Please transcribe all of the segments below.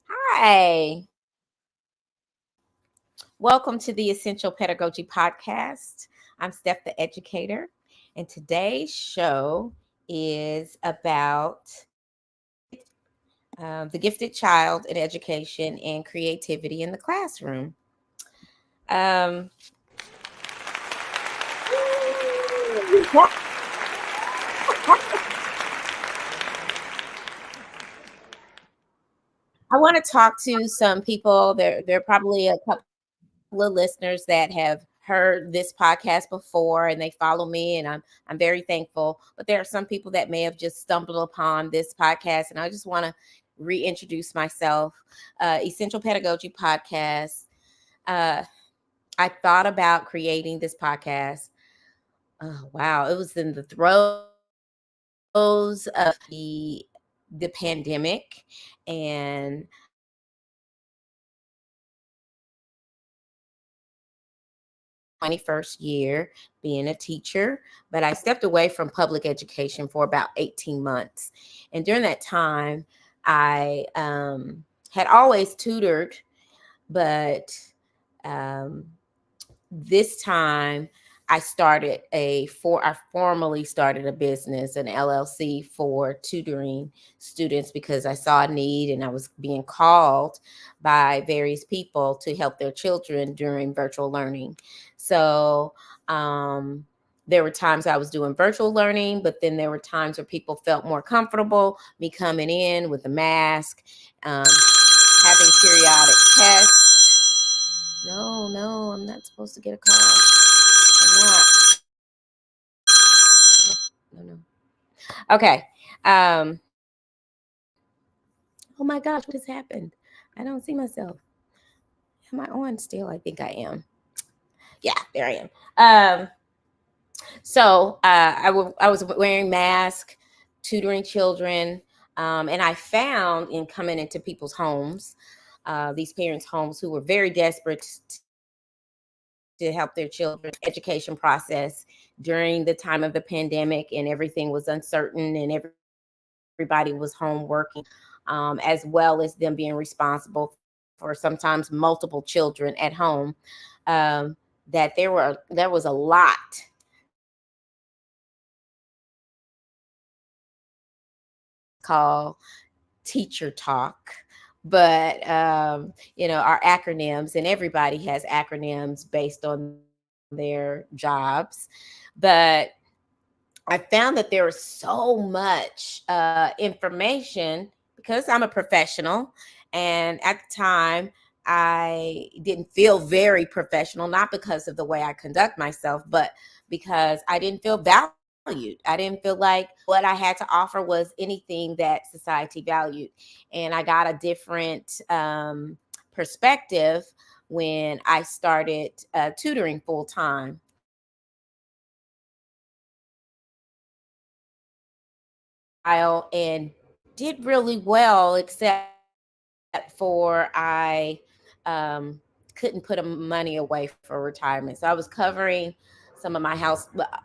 Hi, welcome to the Essential Pedagogy Podcast. I'm Steph The Educator, and today's show is about the gifted child in education and creativity in the classroom. Um, I want to talk to some people. There are probably a couple of listeners that have heard this podcast before and they follow me, and I'm very thankful. But there are some people that may have just stumbled upon this podcast, and I just want to reintroduce myself. Essential Pedagogy Podcast. Uh, I thought about creating this podcast. Oh, wow, it was in the throes of the pandemic, and 21st year being a teacher, but I stepped away from public education for about 18 months. And during that time, I had always tutored, but um, this time I formally started a business, an LLC for tutoring students because I saw a need and I was being called by various people to help their children during virtual learning. So there were times I was doing virtual learning, but then there were times where people felt more comfortable me coming in with a mask, having periodic tests. No, I'm not supposed to get a call. I'm not. No. Okay. Oh my gosh, what has happened? I don't see myself. Am I on still? I think I am. Yeah, there I am. I was wearing masks, tutoring children, and I found in coming into people's homes, these parents' homes who were very desperate to help their children's education process during the time of the pandemic, and everything was uncertain, and everybody was home working, as well as them being responsible for sometimes multiple children at home. Um, that there was a lot called teacher talk, but our acronyms, and everybody has acronyms based on their jobs, but I found that there was so much information because I'm a professional. And at the time, I didn't feel very professional, not because of the way I conduct myself, but because I didn't feel valued. I didn't feel like what I had to offer was anything that society valued. And I got a different perspective when I started tutoring full time. And did really well, except for I couldn't put money away for retirement. So I was covering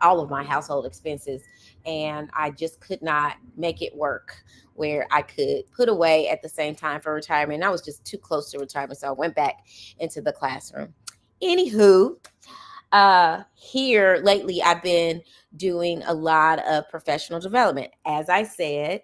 all of my household expenses, and I just could not make it work where I could put away at the same time for retirement. And I was just too close to retirement. So I went back into the classroom. Anywho, here lately I've been doing a lot of professional development. As I said,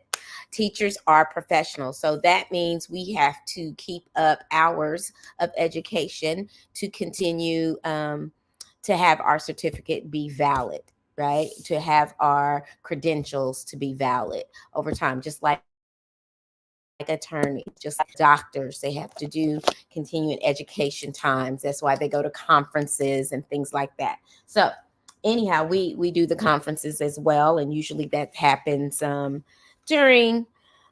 teachers are professionals, so that means we have to keep up hours of education to continue to have our certificate be valid, right? To have our credentials to be valid over time, just like attorneys, just like doctors. They have to do continuing education times. That's why they go to conferences and things like that. So anyhow, we do the conferences as well, and usually that happens during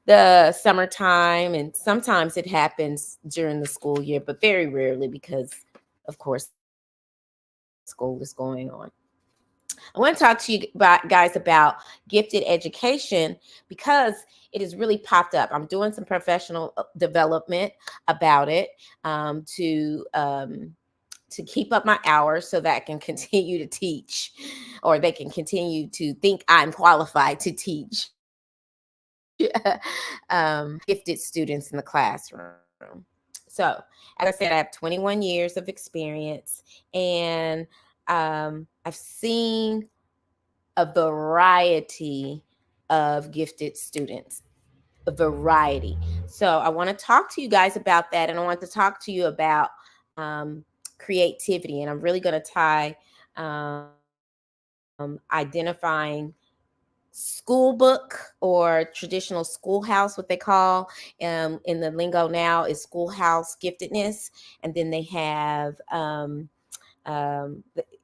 the summertime, and sometimes it happens during the school year, but very rarely because, of course, school is going on. I want to talk to you about, guys, about gifted education because it has really popped up. I'm doing some professional development about it, to keep up my hours so that I can continue to teach, or they can continue to think I'm qualified to teach gifted students in the classroom. So, as I said, I have 21 years of experience, and I've seen a variety of gifted students, a variety. So I want to talk to you guys about that, and I want to talk to you about um, creativity, and I'm really going to tie identifying school book or traditional schoolhouse, what they call in the lingo now is schoolhouse giftedness, and then they have um,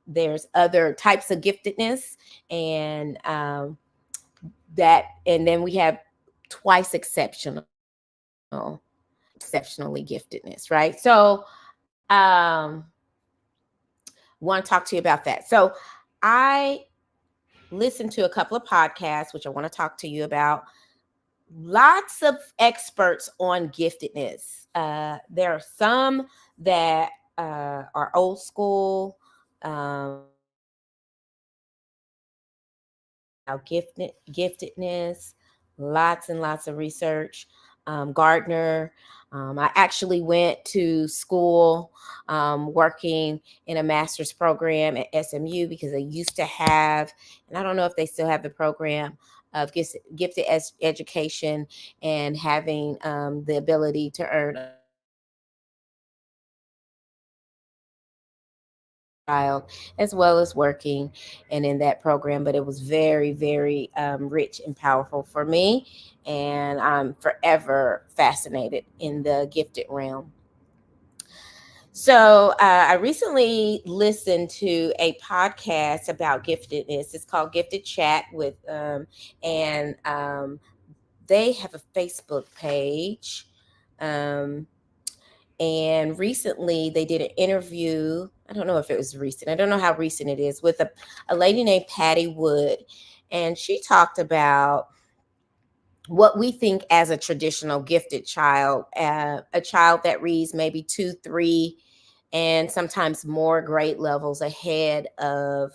there's other types of giftedness, and and then we have twice exceptionally giftedness, right? So want to talk to you about that. So I listened to a couple of podcasts, which I want to talk to you about. Lots of experts on giftedness. There are some that are old school, giftedness, lots and lots of research. Gardner. I actually went to school working in a master's program at SMU because they used to have, and I don't know if they still have the program of gifted education and having the ability to earn child, as well as working and in that program. But it was very, very rich and powerful for me, and I'm forever fascinated in the gifted realm. So I recently listened to a podcast about giftedness. It's called Gifted Chat with and they have a Facebook page. Um, and recently they did an interview. I don't know if it was recent. I don't know how recent it is, with a lady named Patty Wood. And she talked about what we think as a traditional gifted child, a child that reads maybe 2, 3, and sometimes more grade levels ahead of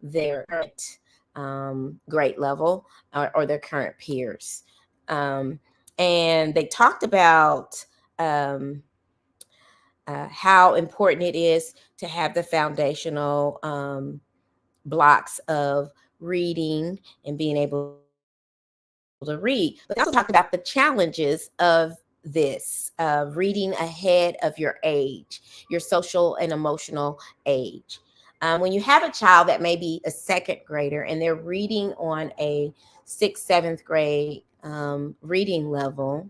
their current grade level, or their current peers. Um, and they talked about um, how important it is to have the foundational blocks of reading and being able to read. But they also talked about the challenges of this, reading ahead of your age, your social and emotional age. When you have a child that may be a second grader and they're reading on a sixth, seventh grade reading level,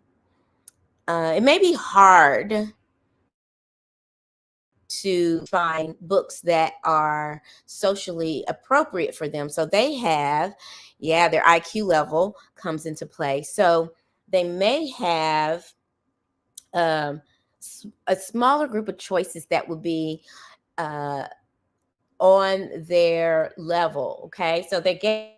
it may be hard to find books that are socially appropriate for them. So they have, yeah, their IQ level comes into play. So they may have um, a smaller group of choices that would be uh, on their level. Okay. So they gave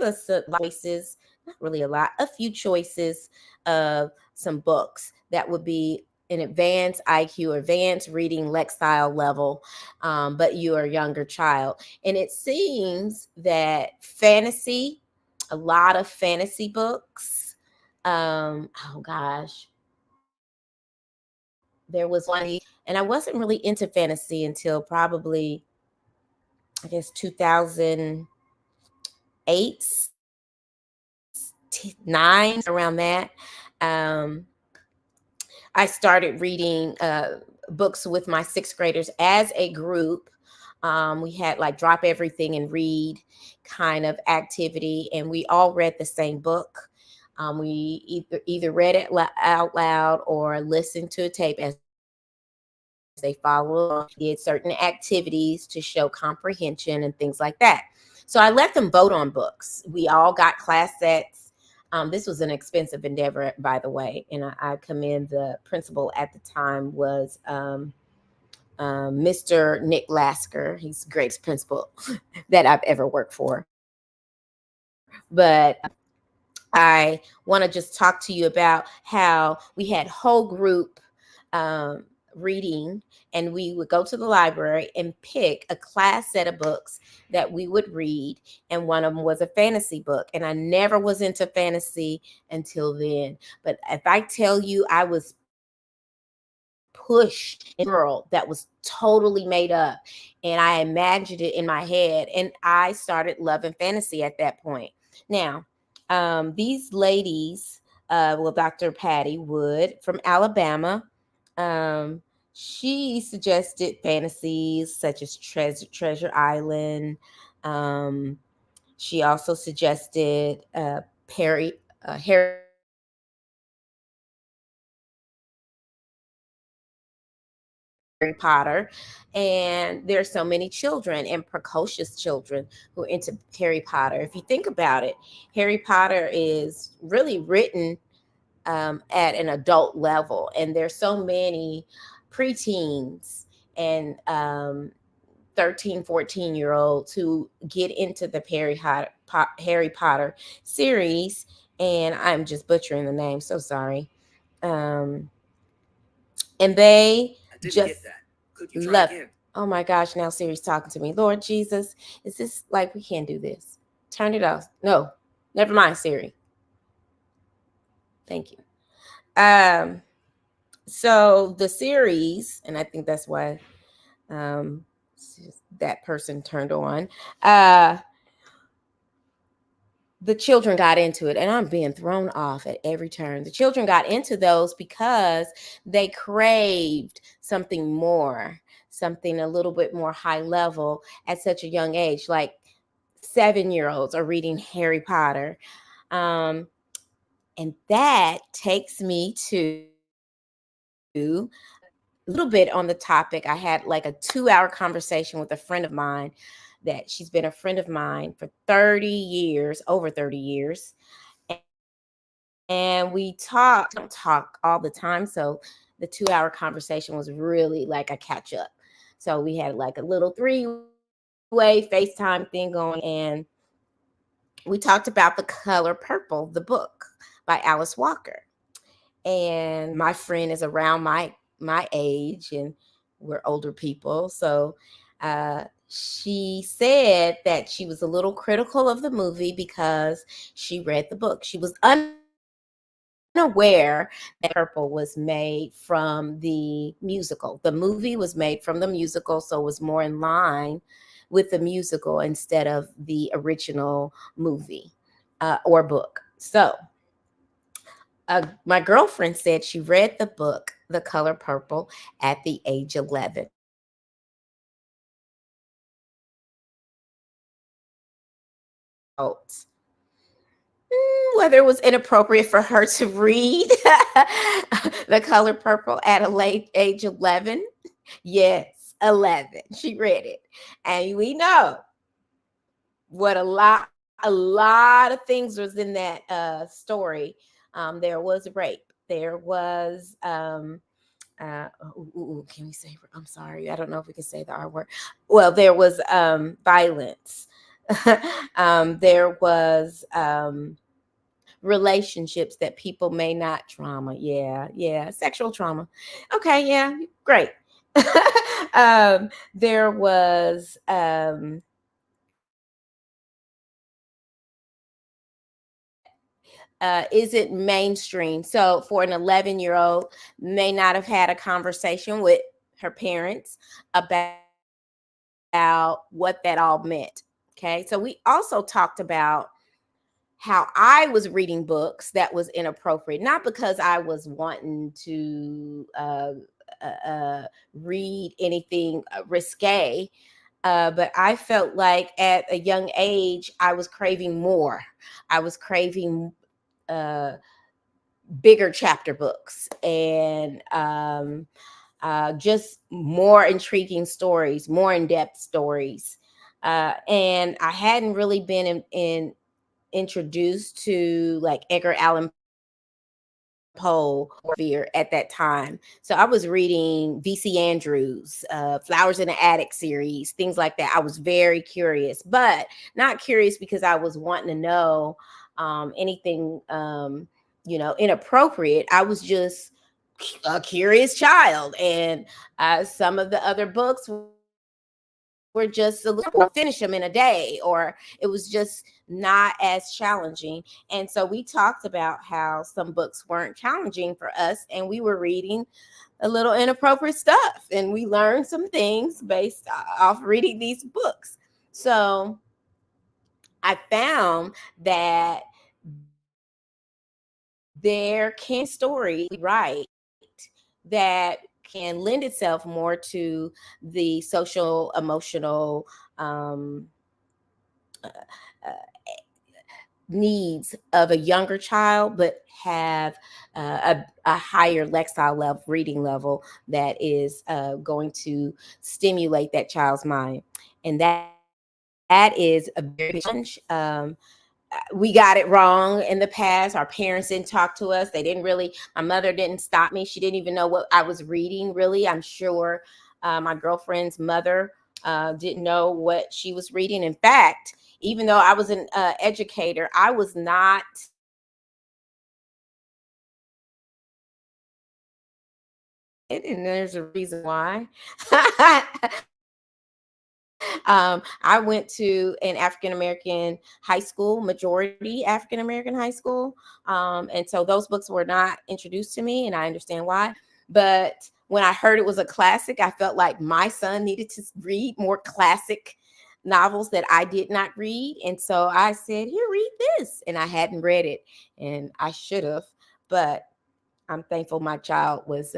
us choices, not really a lot, a few choices of some books that would be an advanced IQ, advanced reading lexile level, but you're a younger child. And it seems that a lot of fantasy books, oh gosh, there was one, and I wasn't really into fantasy until probably, I guess, 2008, 9, somewhere around that. Um, I started reading books with my sixth graders as a group. We had like drop everything and read kind of activity, and we all read the same book. We either read it out loud or listened to a tape as they followed along. Did certain activities to show comprehension and things like that. So I let them vote on books. We all got class sets. This was an expensive endeavor, by the way, and I commend the principal at the time was Mr. Nick Lasker. He's the greatest principal that I've ever worked for. But I want to just talk to you about how we had whole group um, reading, and we would go to the library and pick a class set of books that we would read. And one of them was a fantasy book. And I never was into fantasy until then. But if I tell you, I was pushed into a world that was totally made up, and I imagined it in my head, and I started loving fantasy at that point. Now, these ladies, well, Dr. Patty Wood from Alabama, um, she suggested fantasies such as Treasure Island. Um, she also suggested Harry Potter, and there's so many children and precocious children who are into Harry Potter. If you think about it, Harry Potter is really written at an adult level, and there's so many preteens and 13, 14-year-olds who get into the Harry Potter series. And I'm just butchering the name, so sorry. Um, and they just love. Oh my gosh, now Siri's talking to me. Lord Jesus, is this like we can't do this? Turn it off. No, never mind, Siri. Thank you. Um, so the series, and I think that's why um that person turned on. Uh the children got into it, and I'm being thrown off at every turn. The children got into those because they craved something more, something a little bit more high level at such a young age. Like 7-year-olds are reading Harry Potter. Um, and that takes me to a little bit on the topic. I had like a 2-hour conversation with a friend of mine that she's been a friend of mine for 30 years, over 30 years. And we talked, don't talk all the time. So the 2-hour conversation was really like a catch up. So we had like a little 3-way FaceTime thing going. And we talked about The Color Purple, the book by Alice Walker. And my friend is around my age, and we're older people. So she said that she was a little critical of the movie because she read the book. She was unaware that Purple was made from the musical. The movie was made from the musical, so it was more in line with the musical instead of the original movie or book. So my girlfriend said she read the book, The Color Purple, at the age 11. Whether it was inappropriate for her to read The Color Purple at a late age 11. Yes, 11. She read it. And we know what a lot of things was in that story. There was rape. There was can we say, I'm sorry, I don't know if we can say the R word. Well, there was violence. There was relationships that people may not trauma. Yeah, sexual trauma. Okay, yeah, great. There was isn't mainstream. So for an 11-year-old, may not have had a conversation with her parents about what that all meant. Okay. So we also talked about how I was reading books that was inappropriate, not because I was wanting to read anything risque, but I felt like at a young age, I was craving more. I was craving uh, bigger chapter books and just more intriguing stories, more in depth stories. And I hadn't really been introduced to like Edgar Allan Poe pole or at that time. So I was reading V.C. Andrews, Flowers in the Attic series, things like that. I was very curious, but not curious because I was wanting to know anything, inappropriate. I was just a curious child. And some of the other books were just a little finish them in a day, or it was just not as challenging. And so we talked about how some books weren't challenging for us, and we were reading a little inappropriate stuff, and we learned some things based off reading these books. So I found that there can story write that can lend itself more to the social emotional uh, uh, needs of a younger child, but have a higher lexile level, reading level, that is going to stimulate that child's mind. And that is a very big challenge. We got it wrong in the past. Our parents didn't talk to us. They didn't really, my mother didn't stop me. She didn't even know what I was reading, really. I'm sure my girlfriend's mother didn't know what she was reading. In fact, even though I was an educator, I was not. And there's a reason why. I went to an African American high school, majority African American high school. And so those books were not introduced to me, and I understand why. But when I heard it was a classic, I felt like my son needed to read more classic novels that I did not read. And so I said, here, read this. And I hadn't read it, and I should have. But I'm thankful my child was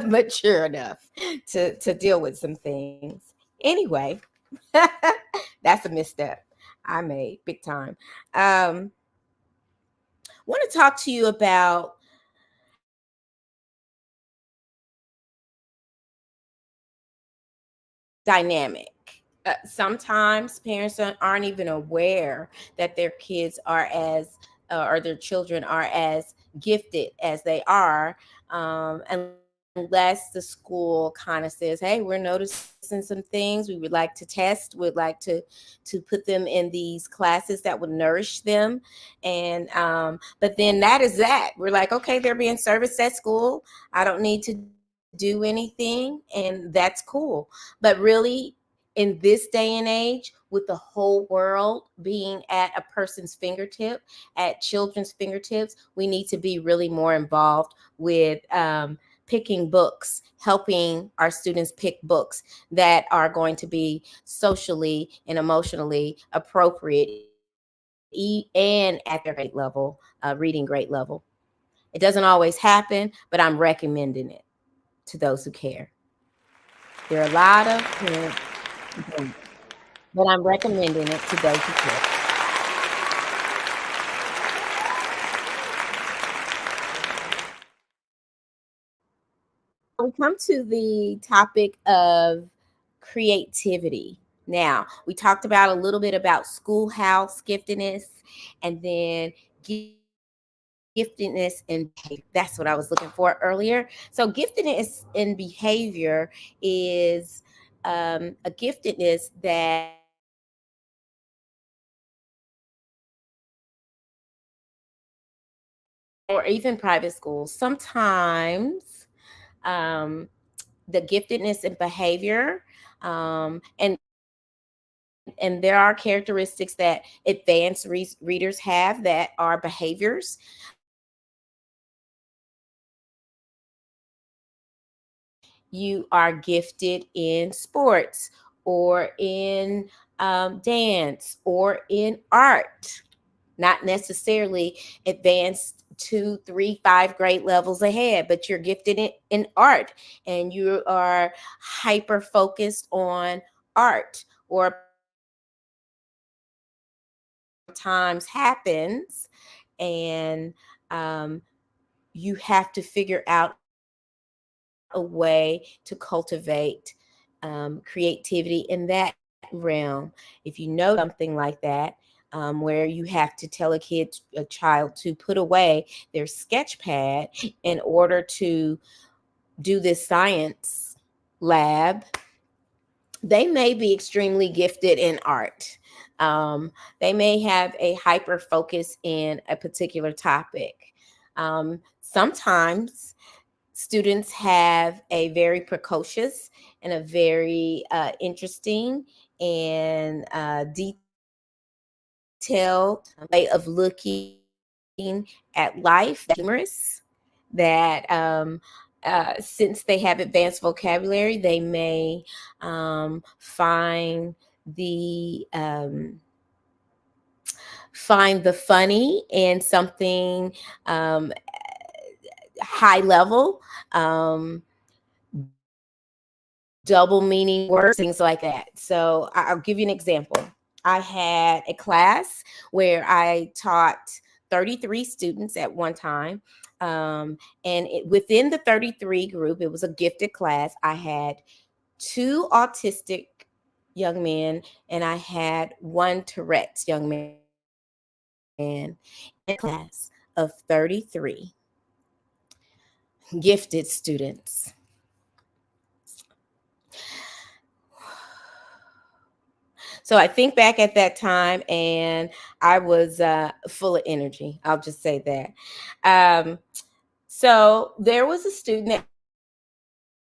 mature enough to deal with some things. Anyway, that's a misstep I made big time. Want to talk to you about dynamic. Sometimes parents aren't even aware that their kids are as or their children are as gifted as they are, unless the school kind of says, "Hey, we're noticing some things. We would like to test. Would like to put them in these classes that would nourish them." And but then that is that. We're like, "Okay, they're being serviced at school. I don't need to do anything," and that's cool. But really, in this day and age, with the whole world being at a person's fingertip, at children's fingertips, we need to be really more involved with picking books, helping our students pick books that are going to be socially and emotionally appropriate and at their grade level, reading grade level. It doesn't always happen, but I'm recommending it to those who care. There are a lot of parents who don't, but I'm recommending it to those who care. We come to the topic of creativity. Now, we talked about a little bit about schoolhouse giftedness, and then giftedness and behavior. That's what I was looking for earlier. So, giftedness in behavior is a giftedness that or even private schools, sometimes um, the giftedness in behavior, and there are characteristics that advanced readers have that are behaviors. You are gifted in sports or in dance or in art, not necessarily advanced 2, 3, 5 grade levels ahead, but you're gifted in art, and you are hyper focused on art, or times happens, and um, you have to figure out a way to cultivate creativity in that realm. If you know something like that, where you have to tell a child to put away their sketch pad in order to do this science lab. They may be extremely gifted in art. They may have a hyper focus in a particular topic. Sometimes students have a very precocious and a very interesting and detailed way of looking at life that's humorous, that since they have advanced vocabulary, they may the find the funny in something um, high level, double meaning words, things like that. So I'll give you an example. I had a class where I taught 33 students at one time. Within the 33 group, it was a gifted class. I had two autistic young men and I had one Tourette's young man in a class of 33 gifted students. So I think back at that time and I was full of energy. I'll just say that. Um, so there was a student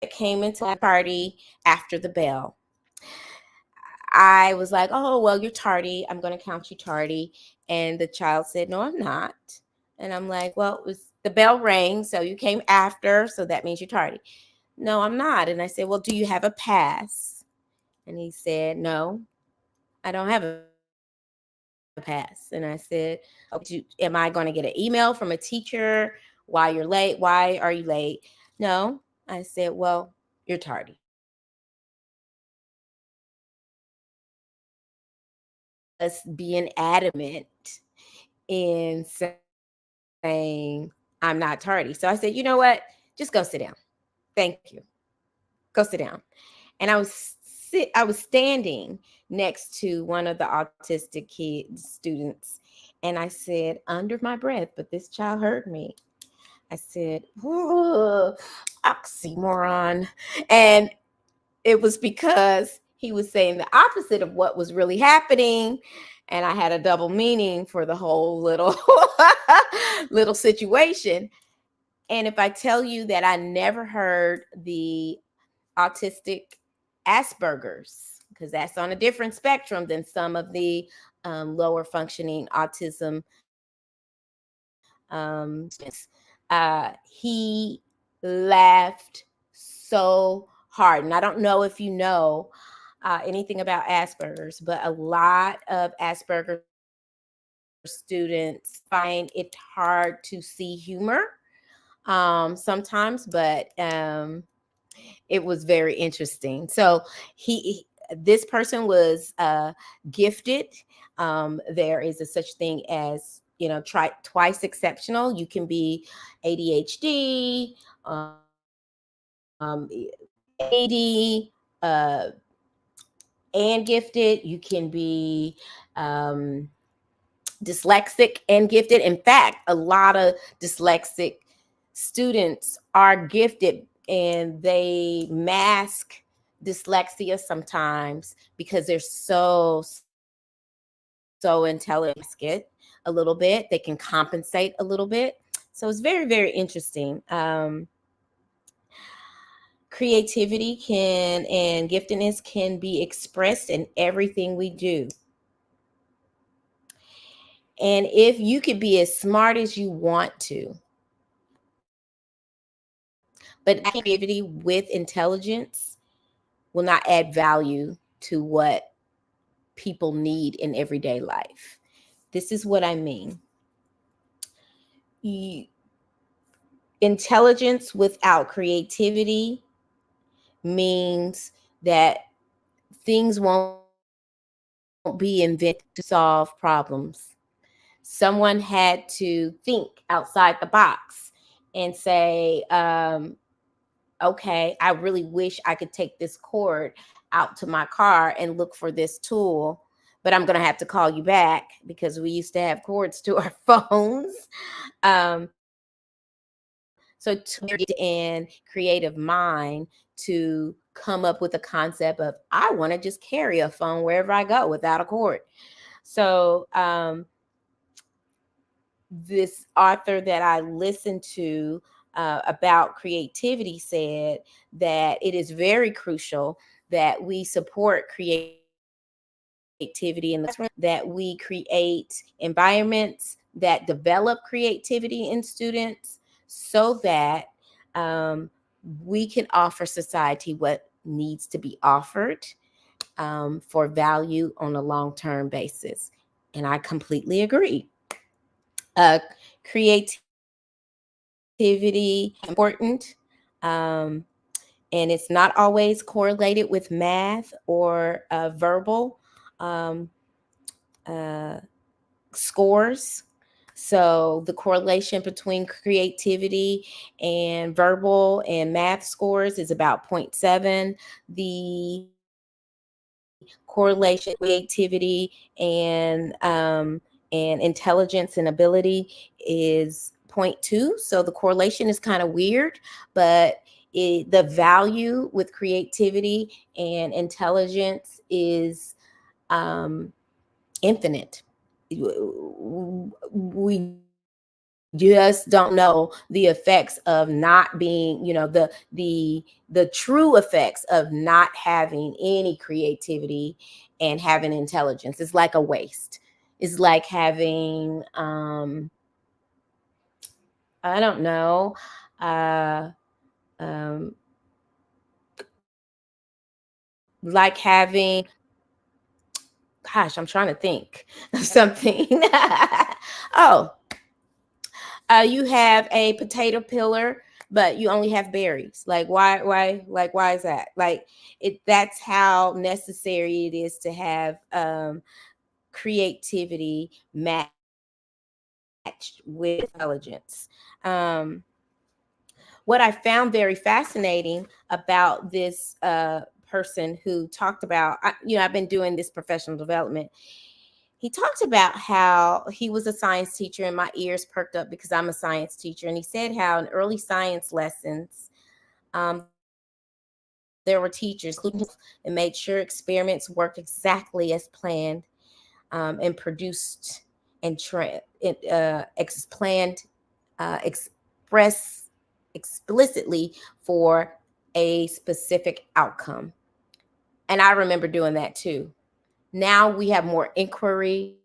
that came into the party after the bell. I was like, oh, well, you're tardy. I'm going to count you tardy. And the child said, no, I'm not. And I'm like, well, the bell rang. So you came after. So that means you're tardy. No, I'm not. And I said, well, do you have a pass? And he said, no, I don't have a pass. And I said, okay, am I going to get an email from a teacher? Why you're late? Why are you late? No. I said, well, you're tardy. Us being adamant in saying, I'm not tardy. So I said, you know what? Just go sit down. Thank you. Go sit down. And I was standing next to one of the autistic kids students, and I said under my breath, but this child heard me. I said, "Ooh, oxymoron," and it was because he was saying the opposite of what was really happening, and I had a double meaning for the whole little little situation. And if I tell you that I never heard the autistic Asperger's, because that's on a different spectrum than some of the lower functioning autism he laughed so hard. And I don't know if you know anything about Asperger's, but a lot of Asperger's students find it hard to see humor sometimes, but it was very interesting. So this person was gifted. There is a such thing as twice exceptional. You can be ADHD, AD, and gifted. You can be dyslexic and gifted. In fact, a lot of dyslexic students are gifted and they mask dyslexia sometimes because they're so intelligent. Mask it a little bit. They can compensate a little bit. So it's very, very interesting. Creativity can and giftedness can be expressed in everything we do. And if you could be as smart as you want to, but creativity with intelligence will not add value to what people need in everyday life. This is what I mean. Intelligence without creativity means that things won't be invented to solve problems. Someone had to think outside the box and say, okay, I really wish I could take this cord out to my car and look for this tool, but I'm going to have to call you back because we used to have cords to our phones. So to and creative mind to come up with a concept of I want to just carry a phone wherever I go without a cord. So this author that I listened to about creativity said that it is very crucial that we support creativity in the classroom, that we create environments that develop creativity in students so that um, we can offer society what needs to be offered for value on a long-term basis. And I completely agree. Creativity important, um, and it's not always correlated with math or verbal um, uh, scores. So the correlation between creativity and verbal and math scores is about zero point 0.7. The correlation creativity and intelligence and ability is 0.2. So the correlation is kind of weird, but the value with creativity and intelligence is infinite. We just don't know the effects of not being, the true effects of not having any creativity and having intelligence. It's like a waste. It's like having I don't know, uh um like having, gosh, I'm trying to think of something. Oh, you have a potato pillar, but you only have berries. Like why is that? Like that's how necessary it is to have creativity matched with intelligence. What I found very fascinating about this person who talked about, I've been doing this professional development. He talked about how he was a science teacher, and my ears perked up because I'm a science teacher. And he said how in early science lessons, there were teachers, including himself, and made sure experiments worked exactly as planned, and produced and express explicitly for a specific outcome. And I remember doing that too. Now we have more inquiry,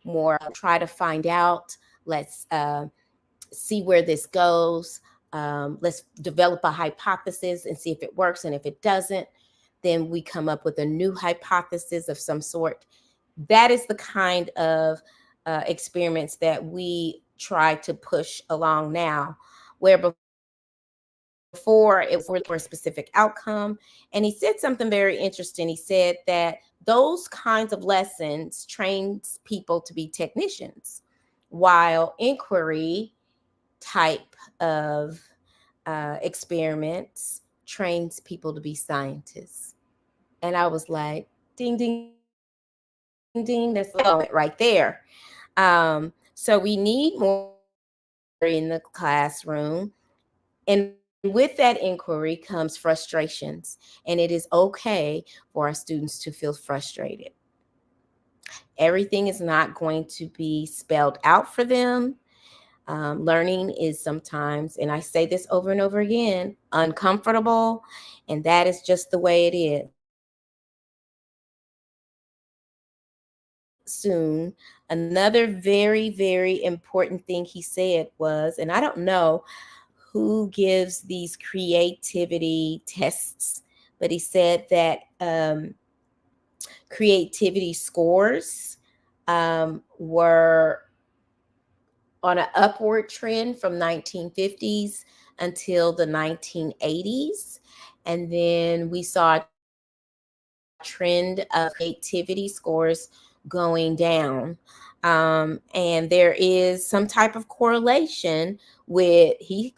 more try to find out. Let's see where this goes. Let's develop a hypothesis and see if it works. And if it doesn't, then we come up with a new hypothesis of some sort. That is the kind of experiments that we try to push along now, where before it was for a specific outcome. And he said something very interesting. He said that those kinds of lessons trains people to be technicians, while inquiry type of experiments trains people to be scientists. And I was like, ding, ding, ding, that's the moment right there. So we need more inquiry in the classroom. And with that inquiry comes frustrations. And it is okay for our students to feel frustrated. Everything is not going to be spelled out for them. Learning is sometimes, and I say this over and over again, uncomfortable, and that is just the way it is. Soon, another very, very important thing he said was, and I don't know who gives these creativity tests, but he said that creativity scores were on an upward trend from 1950s until the 1980s. And then we saw a trend of creativity scores going down. And there is some type of correlation with he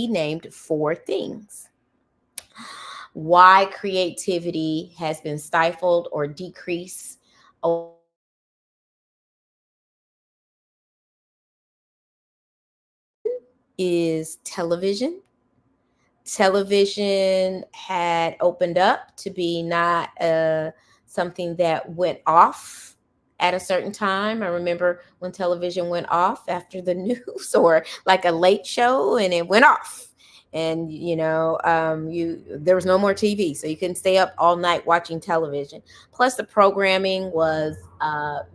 named four things. why creativity has been stifled or decreased over the years. Is television. Television had opened up to be not something that went off at a certain time. I remember when television went off after the news or like a late show and it went off. And you there was no more TV, so you couldn't stay up all night watching television. Plus, the programming was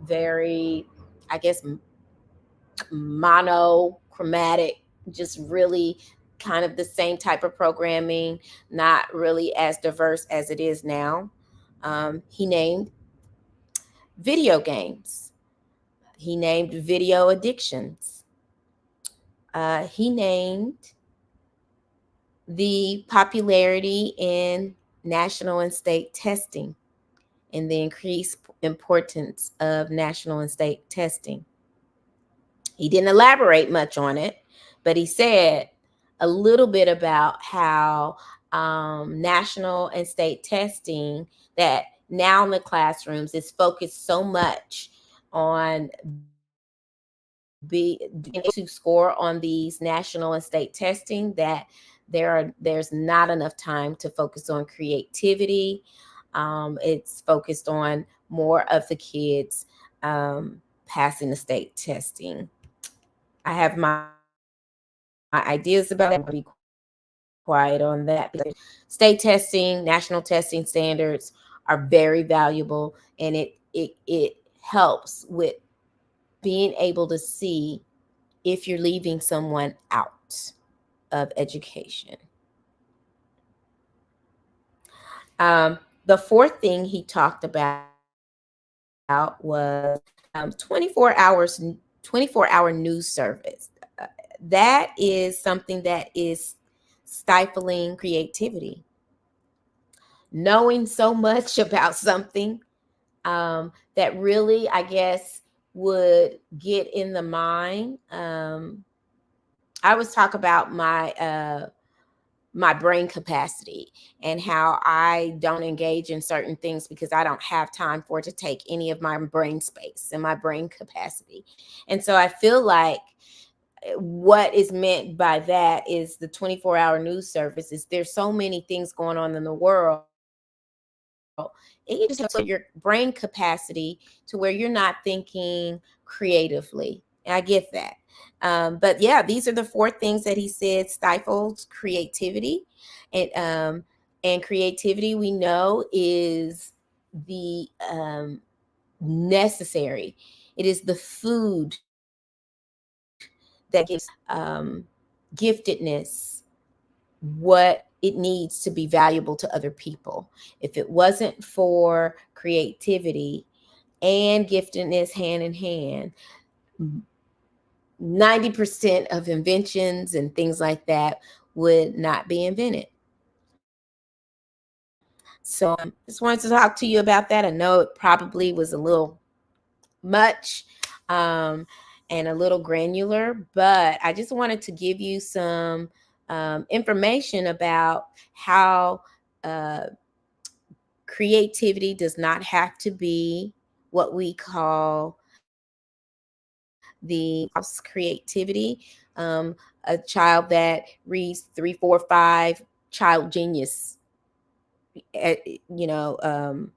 very, I guess, monochromatic, just really kind of the same type of programming, not really as diverse as it is now. He named video games, he named video addictions, he named the popularity in national and state testing and the increased importance of national and state testing. He didn't elaborate much on it, but he said a little bit about how national and state testing, that now in the classrooms is focused so much on being able to score on these national and state testing that there's not enough time to focus on creativity. It's focused on more of the kids passing the state testing. I have my ideas about that. I'm going to be quiet on that because state testing, national testing standards are very valuable, and it helps with being able to see if you're leaving someone out of education. The fourth thing he talked about was 24-hour news service. That is something that is stifling creativity. Knowing so much about something that really, I guess, would get in the mind. I always talk about my brain capacity and how I don't engage in certain things because I don't have time for it to take any of my brain space and my brain capacity. And so I feel like what is meant by that is the 24-hour news services. There's so many things going on in the world. It just helps your brain capacity to where you're not thinking creatively. And I get that. But yeah, these are the four things that he said stifles creativity. And creativity, we know, is the necessary. It is the food that gives giftedness what it needs to be valuable to other people. If it wasn't for creativity and giftedness hand in hand, 90% of inventions and things like that would not be invented. So just wanted to talk to you about that. I know it probably was a little much and a little granular, but I just wanted to give you some information about how creativity does not have to be what we call the house creativity. A child that reads 3, 4, 5, child genius, you know,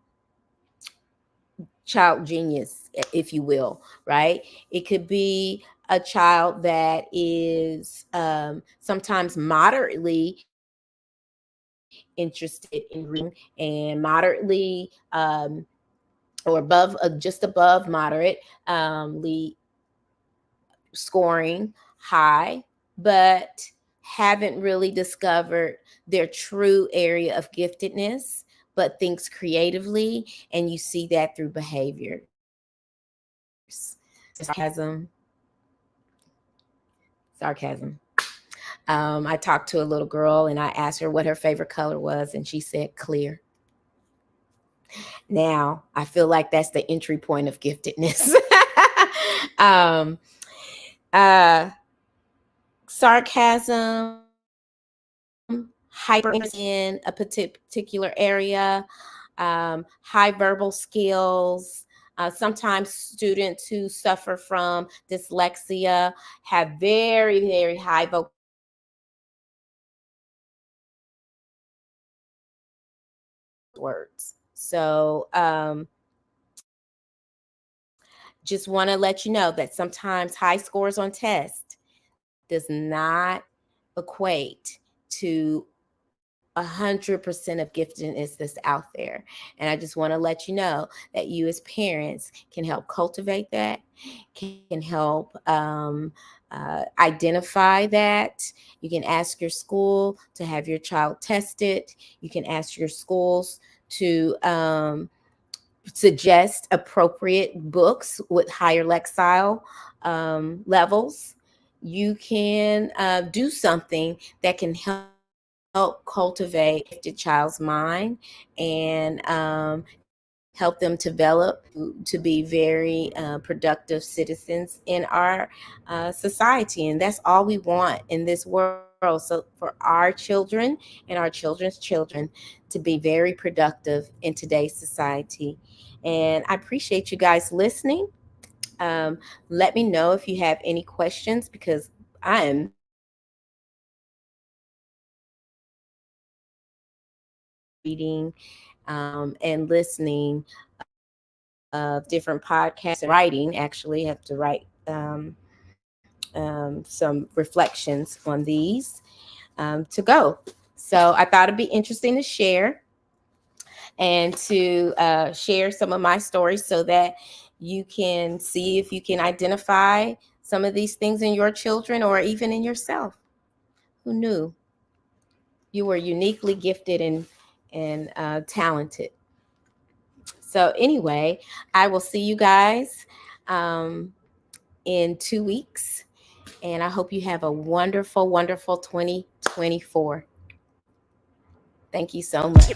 child genius, if you will, right? It could be a child that is sometimes moderately interested in reading and moderately or above, just above moderate, scoring high, but haven't really discovered their true area of giftedness, but thinks creatively, and you see that through behaviors. Sarcasm. I talked to a little girl and I asked her what her favorite color was, and she said clear. Now, I feel like that's the entry point of giftedness. um, sarcasm, hyperbole, hyper interest in a particular area, high verbal skills. Sometimes students who suffer from dyslexia have very, very high vocabulary, but words. So just want to let you know that sometimes high scores on tests does not equate to 100% of giftedness that's out there. And I just want to let you know that you as parents can help cultivate that, can help identify that. You can ask your school to have your child tested. You can ask your schools to suggest appropriate books with higher lexile levels. You can do something that can help cultivate a gifted child's mind and help them develop to be very productive citizens in our society. And that's all we want in this world. So for our children and our children's children to be very productive in today's society. And I appreciate you guys listening. Let me know if you have any questions because I am reading and listening of different podcasts and writing. Actually, I have to write some reflections on these to go. So I thought it'd be interesting to share and to share some of my stories so that you can see if you can identify some of these things in your children or even in yourself. Who knew you were uniquely gifted and talented? So anyway, I will see you guys um, in 2 weeks, and I hope you have a wonderful, wonderful 2024. Thank you so much.